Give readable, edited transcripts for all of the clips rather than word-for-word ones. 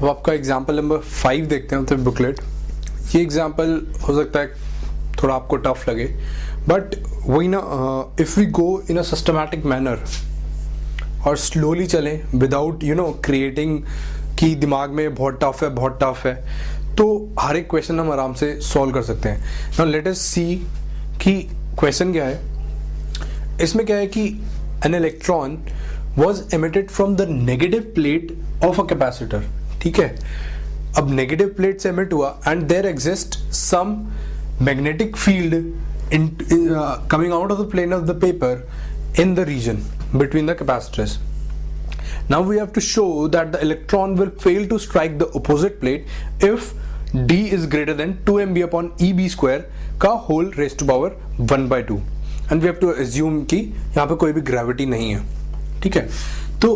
अब आपका example number 5 देखते हैं तो बुकलेट। ये एग्जाम्पल हो सकता है थोड़ा आपको टफ लगे, बट वही ना, if we go in a systematic manner और स्लोली चलें विदाउट क्रिएटिंग कि दिमाग में बहुत टफ है, तो हर एक क्वेश्चन हम आराम से सॉल्व कर सकते हैं। नाउ लेट अस सी कि क्वेश्चन क्या है। इसमें क्या है कि an electron was emitted from the negative plate of a capacitor. ठीक है, अब नेगेटिव प्लेट से एमिट हुआ and there exist some magnetic field coming out of the plane of the paper in the region between the capacitors. Now we have to show that the electron will fail to strike the opposite plate if d is greater than 2mb upon eb square का whole raised to power 1/2 and we have to assume कि यहाँ पे कोई भी gravity नहीं है। ठीक है, तो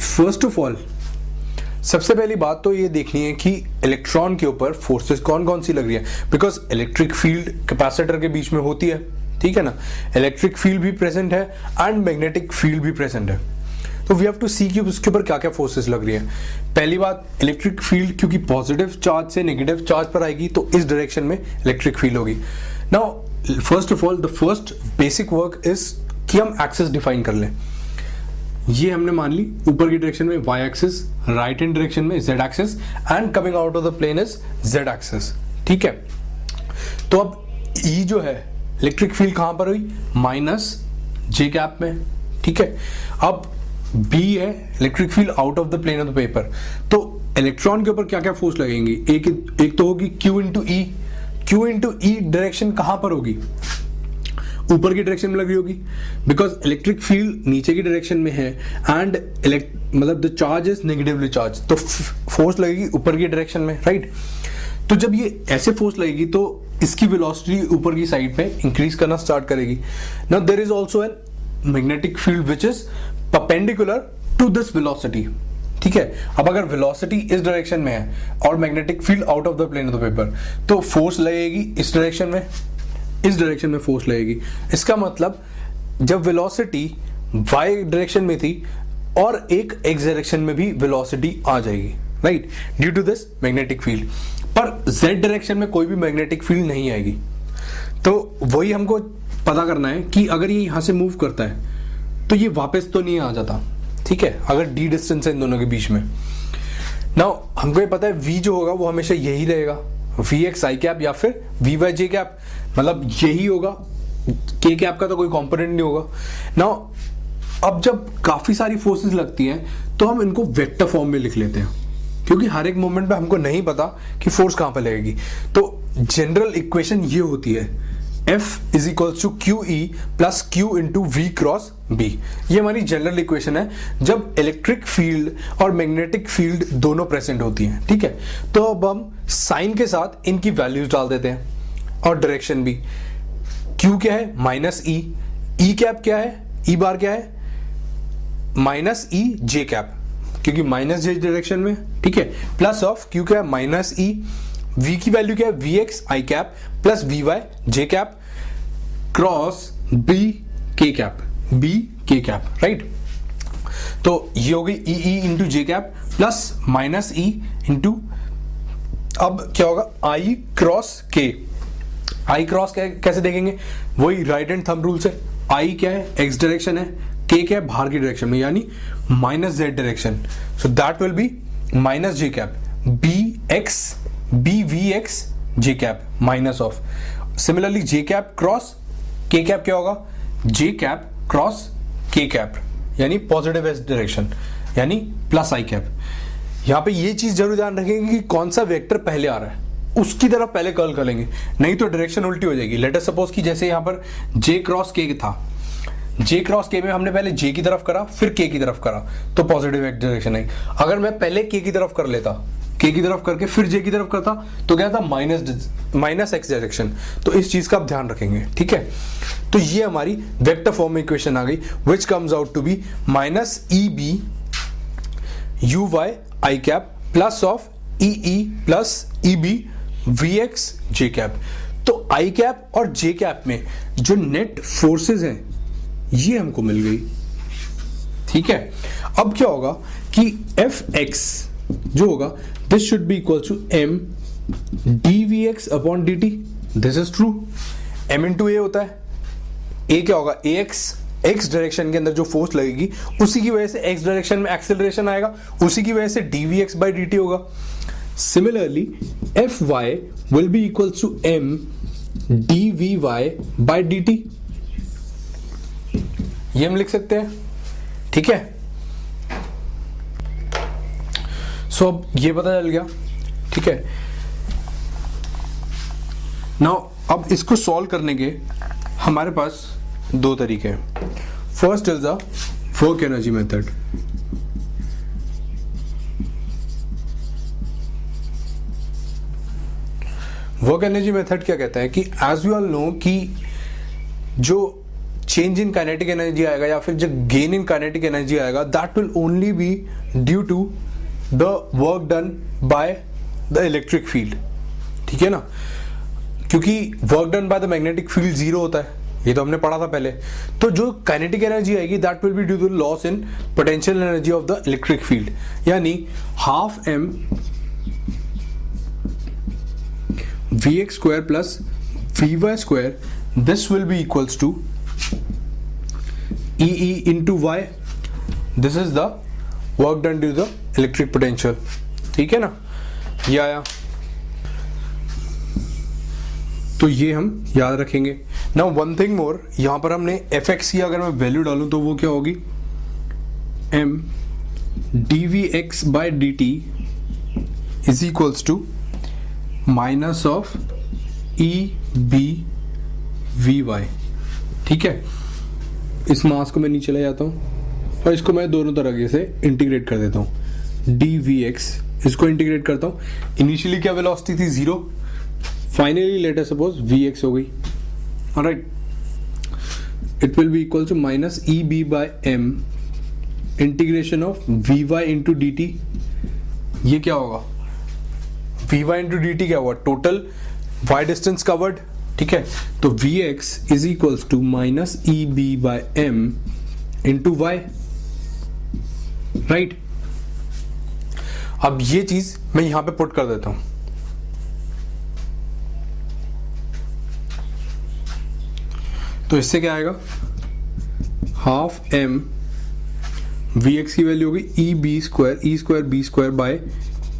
first of all सबसे पहली बात तो ये देखनी है कि इलेक्ट्रॉन के ऊपर फोर्सेस कौन कौन सी लग रही है, बिकॉज इलेक्ट्रिक फील्ड कैपेसिटर के बीच में होती है। ठीक है ना, इलेक्ट्रिक फील्ड भी प्रेजेंट है एंड मैग्नेटिक फील्ड भी प्रेजेंट है। तो वी हैव टू सी कि उसके ऊपर क्या क्या फोर्सेस लग रही है। पहली बात, इलेक्ट्रिक फील्ड क्योंकि पॉजिटिव चार्ज से नेगेटिव चार्ज पर आएगी तो इस डायरेक्शन में इलेक्ट्रिक फील्ड होगी। Now first of all the first basic work is कि हम एक्सिस डिफाइन कर लें। ये हमने मान ली ऊपर की डायरेक्शन में y axis, right hand direction में z axis and coming out of the plane is z axis. ठीक है, तो अब E जो है इलेक्ट्रिक फील्ड कहां पर हुई, माइनस j कैप में। ठीक है, अब B है electric field out of the plane of the paper. तो इलेक्ट्रॉन के ऊपर क्या क्या फोर्स लगेंगी, एक तो होगी Q इंटू ई। Q इंटू ई डायरेक्शन कहां पर होगी, ऊपर की डायरेक्शन में लग रही होगी, बिकॉज इलेक्ट्रिक फील्ड नीचे की डायरेक्शन में है एंड मतलब the charge is negatively charge, तो फोर्स लगेगी ऊपर की डायरेक्शन में, राइट। तो जब ये ऐसे फोर्स लगेगी तो इसकी वेलोसिटी ऊपर की साइड पे इंक्रीज करना स्टार्ट करेगी। Now there is also an magnetic field which is perpendicular to this velocity. ठीक है, अब अगर वेलोसिटी इस डायरेक्शन में है और magnetic field out of the plane of the paper, तो फोर्स लगेगी इस डायरेक्शन में, इस डायरेक्शन में फोर्स लगेगी। इसका मतलब जब वेलोसिटी y डायरेक्शन में थी और एक x डायरेक्शन में भी वेलोसिटी आ जाएगी, right, due to this magnetic field. पर z डायरेक्शन में कोई भी मैग्नेटिक फील्ड नहीं आएगी। तो वही हमको पता करना है कि अगर ये यहां से मूव करता है तो ये वापस तो नहीं आ जाता। ठीक है, अगर d डिस्टेंस है इन दोनों के बीच में। नाउ हमको ये पता है v जो होगा वो हमेशा यही रहेगा, vx i कैप या फिर vy j कैप, मतलब यही होगा, k कैप का तो कोई कंपोनेंट नहीं होगा। नाउ अब जब काफी सारी फोर्सेस लगती हैं तो हम इनको वेक्टर फॉर्म में लिख लेते हैं, क्योंकि हर एक मोमेंट पे हमको नहीं पता कि फोर्स कहां पर लगेगी। तो जनरल इक्वेशन ये होती है F is equal to q E plus q into v cross B. ये हमारी जनरल इक्वेशन है जब इलेक्ट्रिक फील्ड और मैग्नेटिक फील्ड दोनों प्रेजेंट होती हैं। ठीक है, तो अब हम साइन के साथ इनकी वैल्यूज डाल देते हैं और डायरेक्शन भी। Q क्या है, माइनस ई, ई कैप क्या है, ई बार क्या है, माइनस ई जे कैप, क्योंकि माइनस जे डायरेक्शन में। ठीक है, प्लस ऑफ Q क्या है, माइनस ई, V की वैल्यू क्या है, V X I cap plus V Y J cap cross B K cap, B K cap, right. तो ये हो गई E E into J cap plus minus E into, अब क्या होगा, आई क्रॉस के। आई क्रॉस कैसे देखेंगे, वही राइट हैंड थंब रूल से। आई क्या है, एक्स डायरेक्शन है, के क्या है, बाहर की डायरेक्शन में, यानी minus z direction. So that will be minus j cap, b x b v x j cap minus of, similarly j cap cross k cap क्या होगा, j cap cross k cap, यानी positive s direction, यानी plus i cap. यहां पे ये चीज जरूर ध्यान रखेंगे कि कौन सा वेक्टर पहले आ रहा है उसकी तरफ पहले कर्ल करेंगे, नहीं तो डायरेक्शन उल्टी हो जाएगी। लेट अस सपोज कि जैसे यहां पर जे क्रॉस के था, जे क्रॉस के में हमने पहले जे की तरफ करा फिर के की तरफ करा तो पॉजिटिव एक्स डायरेक्शन आई। अगर मैं पहले के की तरफ कर लेता, के की तरफ करके फिर जे की तरफ करता तो क्या था, माइनस एक्स डायरेक्शन। तो इस चीज का आप ध्यान रखेंगे। ठीक है, तो ये हमारी वेक्टर फॉर्म में इक्वेशन आ गई which comes out to be minus e b u y i cap plus of e e plus e b v x j cap. तो आई कैप और जे कैप में जो नेट फोर्सेस हैं ये हमको मिल गई। ठीक है, अब क्या होगा कि एफ एक्स जो होगा this should be equal to m dvx upon dt. This is true. m into A होता है. a क्या होगा? x डायरेक्शन के अंदर जो फोर्स लगेगी उसी की वजह से x डायरेक्शन में एक्सेलरेशन आएगा, उसी की वजह से dvx by dt होगा. Similarly fy will be equals to m dvy by dt. ये हम लिख सकते हैं. ठीक है. सो अब ये पता चल गया. ठीक है. नाउ अब इसको सॉल्व करने के हमारे पास दो तरीके हैं. First is the work energy method. Work energy method क्या कहता है कि एज यू ऑल नो कि जो चेंज इन काइनेटिक एनर्जी आएगा या फिर जो गेन इन काइनेटिक एनर्जी आएगा that will only be due to the work done by the electric field. ठीक है ना, क्योंकि work done by the magnetic field zero होता है, ये तो हमने पढ़ा था पहले. तो जो काइनेटिक एनर्जी आएगी that will be due to loss in potential energy of the electric field, यानी half m vx square plus vy square, this will be equals to E into y. This is the work done due to the electric potential. ठीक है ना, ये आया. तो ये हम याद रखेंगे. Now one thing more, यहां पर हमने fx की अगर मैं वैल्यू डालूं तो वो क्या होगी? m dvx by dt is equals to minus of e b v y. ठीक है. इस मास को मैं नीचे ले जाता हूं और इसको मैं दोनों तरह से इंटीग्रेट कर देता हूं. डी वी एक्स इसको इंटीग्रेट करता हूं. इनिशियली क्या वेलोसिटी थी? Zero. Finally let us suppose v x हो गई. All right. It will be equal to minus e b by m integration of v y into d t. ये क्या होगा? Vy इंटू डी टी क्या हुआ? Total y distance covered. ठीक है. तो Vx is equals to minus e b by m into y. Right. अब ये चीज मैं यहां पे पुट कर देता हूं. तो इससे क्या आएगा? हाफ m Vx की वैल्यू होगी e b square by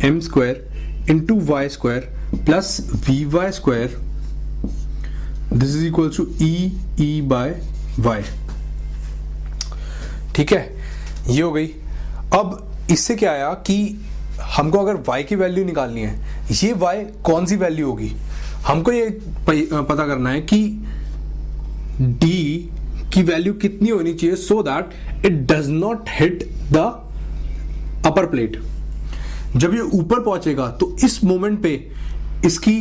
m square into y square plus vy square. This is equal to e by y. ठीक है, ये हो गई. अब इससे क्या आया कि हमको अगर y की वैल्यू निकालनी है, ये y कौन सी वैल्यू होगी? हमको ये पता करना है कि d की वैल्यू कितनी होनी चाहिए so that it does not hit the upper plate. जब ये ऊपर पहुंचेगा तो इस मोमेंट पे इसकी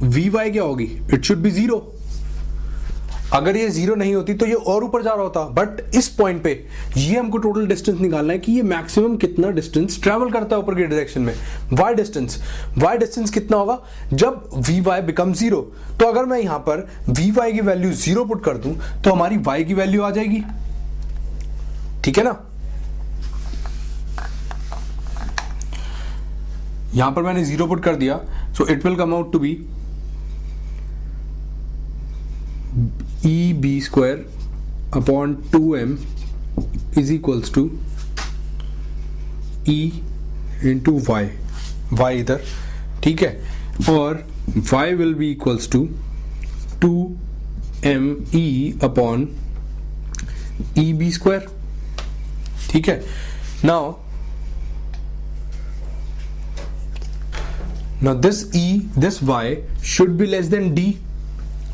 वी वाई क्या होगी? It should be zero. अगर ये जीरो नहीं होती तो ये और ऊपर जा रहा होता. बट इस पॉइंट पे ये हमको टोटल डिस्टेंस निकालना है कि ये मैक्सिमम कितना डिस्टेंस ट्रेवल करता है ऊपर की डायरेक्शन में. वाई डिस्टेंस कितना होगा जब वी वाई बिकम जीरो. तो अगर मैं यहां पर वी वाई की वैल्यू जीरो पुट कर दूं तो हमारी वाई की वैल्यू आ जाएगी. ठीक है ना. यहां पर मैंने जीरो पुट कर दिया. So it will come out to be e b square upon 2m is equals to e into y. Y इधर. ठीक है. और y will be equals to 2m e upon e b square. ठीक है. Now this y should be less than d.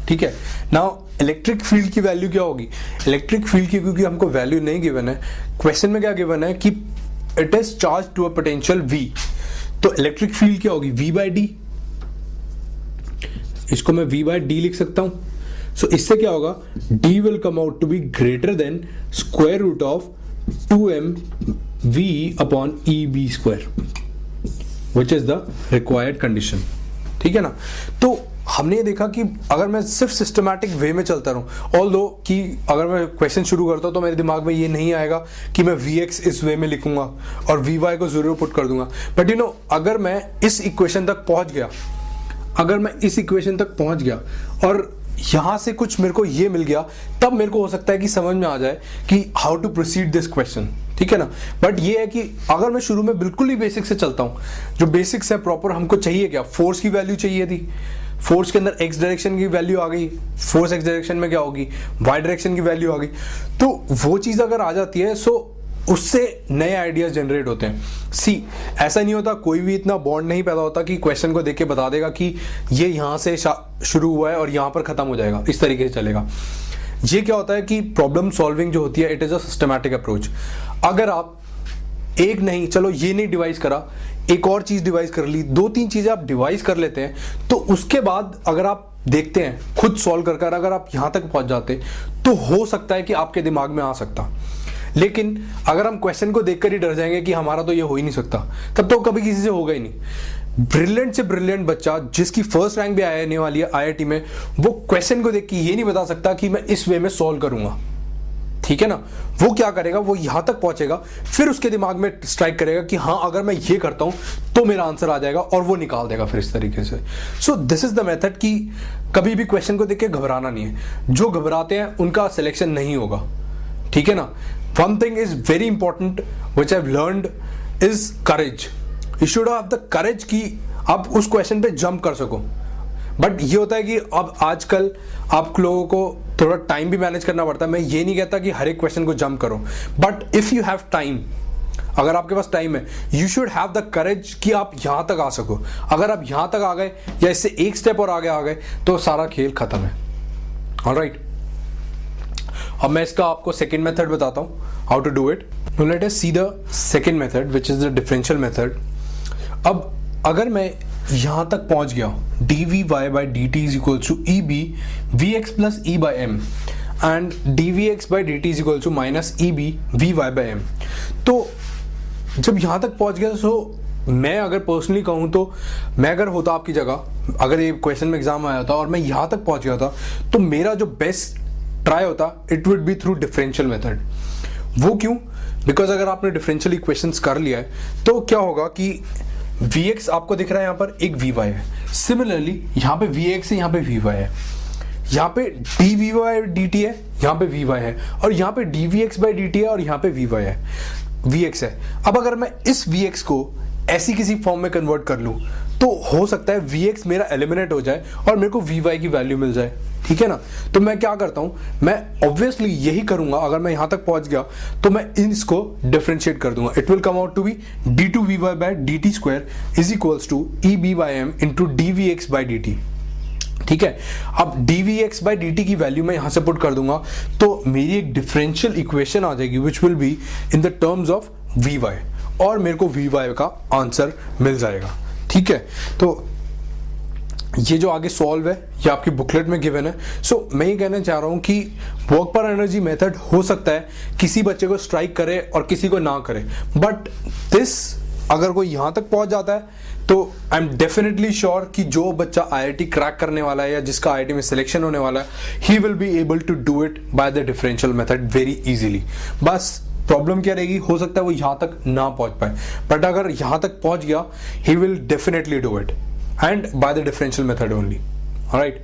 ठीक है. Now electric field की value क्या होगी? इलेक्ट्रिक फील्ड की क्योंकि हमको वैल्यू नहीं गिवन है, क्वेश्चन में क्या गिवन है कि it is charge to a potential v. तो इलेक्ट्रिक फील्ड क्या होगी? v by d. इसको मैं v by d लिख सकता हूं. सो इससे क्या होगा? d will come out to be greater than square root of 2m v upon e b square, which is the required condition. ठीक है ना. तो हमने ये देखा कि अगर मैं सिर्फ सिस्टमैटिक वे में चलता रहूं, ऑल्दो कि अगर मैं क्वेश्चन शुरू करता हूं तो मेरे दिमाग में ये नहीं आएगा कि मैं Vx इस वे में लिखूंगा और Vy को 0 पुट कर दूंगा, बट यू नो अगर मैं इस इक्वेशन तक पहुंच गया, और यहां से कुछ मेरे को ये मिल गया, तब मेरे को हो सकता है कि समझ में आ जाए कि how to proceed this question, ठीक है ना। बट ये है कि अगर मैं शुरू में बिल्कुल ही बेसिक से चलता हूं, जो बेसिक्स है प्रॉपर, हमको चाहिए क्या, फोर्स की वैल्यू चाहिए थी, फोर्स के अंदर एक्स डायरेक्शन की वैल्यू आ गई, फोर्स एक्स डायरेक्शन में क्या होगी, वाई डायरेक्शन की वैल्यू आ गई, तो वो चीज अगर आ जाती है सो उससे नए आइडियाज जनरेट होते हैं। सी, ऐसा नहीं होता, कोई भी इतना बॉन्ड नहीं पैदा होता कि क्वेश्चन को देख के बता देगा कि ये यहां से शुरू हुआ है और यहां पर खत्म हो जाएगा, इस तरीके से चलेगा। ये क्या होता है कि प्रॉब्लम सॉल्विंग जो होती है, it is a systematic approach. अगर आप एक नहीं, चलो ये नहीं डिवाइस करा, एक और चीज डिवाइस कर ली, 2-3 चीजें आप डिवाइस कर लेते हैं, तो उसके बाद अगर आप देखते हैं खुद सॉल्व कर अगर आप यहां तक पहुंच जाते तो हो सकता है कि आपके दिमाग में आ सकता। लेकिन अगर हम क्वेश्चन को देखकर ही डर जाएंगे कि हमारा तो ये हो ही नहीं सकता, तब तो कभी किसी से होगा ही नहीं। ब्रिलियंट से ब्रिलियंट बच्चा जिसकी फर्स्ट रैंक भी आने वाली है IIT में, वो क्वेश्चन को देख के ये नहीं बता सकता कि मैं इस वे में सॉल्व करूंगा, ठीक है ना। वो क्या करेगा, वो यहां तक पहुंचेगा, फिर उसके दिमाग में स्ट्राइक करेगा कि हाँ अगर मैं ये करता हूं तो मेरा आंसर आ जाएगा, और वो निकाल देगा फिर इस तरीके से। So this is the method कि कभी भी क्वेश्चन को देख के घबराना नहीं है। जो घबराते हैं उनका सिलेक्शन नहीं होगा, ठीक है ना। One thing is very important which I've learned is courage. You should have the courage कि आप उस क्वेश्चन पे जंप कर सको। बट ये होता है कि अब आजकल आप लोगों को थोड़ा टाइम भी मैनेज करना पड़ता है। मैं ये नहीं कहता कि हर एक क्वेश्चन को जंप करो, but if you have time, अगर आपके पास टाइम है, you should have the courage कि आप यहां तक आ सको। अगर आप यहां तक आ गए या इससे एक स्टेप और आगे आ गए तो सारा खेल खत्म है। ऑलराइट, अब मैं इसका आपको सेकेंड मेथड बताता हूं, how to do it. No let us see the second method which is the differential method. अब अगर मैं यहां तक पहुंच गया, dvy by dt is equals to eb vx plus e by m and dvx by dt is equals to minus eb vy by m। तो जब यहां तक पहुंच गया, सो मैं अगर पर्सनली कहूं तो मैं अगर होता आपकी जगह, अगर ये क्वेश्चन में एग्जाम आया था और मैं यहां तक पहुंच गया था, तो मेरा जो बेस्ट ट्राई होता, it would be through differential method. वो क्यों? बिकॉज अगर आपने डिफरेंशियल इक्वेशंस कर लिया है तो क्या होगा कि Vx आपको दिख रहा है, यहाँ पर एक Vy है, सिमिलरली यहाँ पे Vx है, यहाँ पे Vy है, यहाँ पे dvy dt है, यहाँ पे Vy है, और यहाँ पे dvx by dt है और यहाँ पे Vy है, Vx है। अब अगर मैं इस Vx को ऐसी किसी फॉर्म में कन्वर्ट कर लूं तो हो सकता है Vx मेरा एलिमिनेट हो जाए और मेरे को Vy की वैल्यू मिल जाए, ठीक है ना। तो मैं क्या करता हूं, मैं ऑब्वियसली यही करूंगा। अगर मैं यहां तक पहुंच गया तो मैं इसको डिफरेंशिएट कर दूंगा। It will come out to be d2vy by dt square is equals to eb by m into dvx by dt, ठीक है। अब dvx by dt की वैल्यू मैं यहां से पुट कर दूंगा तो मेरी एक डिफरेंशियल इक्वेशन आ जाएगी which will be in the terms of Vy, और मेरे को Vy का आंसर मिल जाएगा, ठीक है। तो ये जो आगे सॉल्व है ये आपकी बुकलेट में गिवन है। सो मैं ये कहना चाह रहा हूं कि वर्क पर एनर्जी मेथड हो सकता है किसी बच्चे को स्ट्राइक करे और किसी को ना करे, बट दिस अगर कोई यहां तक पहुंच जाता है तो आई एम डेफिनेटली श्योर कि जो बच्चा IIT क्रैक करने वाला है या जिसका IIT में सिलेक्शन होने वाला है, he will be able to do it by the differential method very easily. बस प्रॉब्लम क्या रहेगी, हो सकता है वो यहां तक ना पहुंच पाए, बट अगर यहां तक पहुंच गया, he will definitely do it and by the differential method only. All right.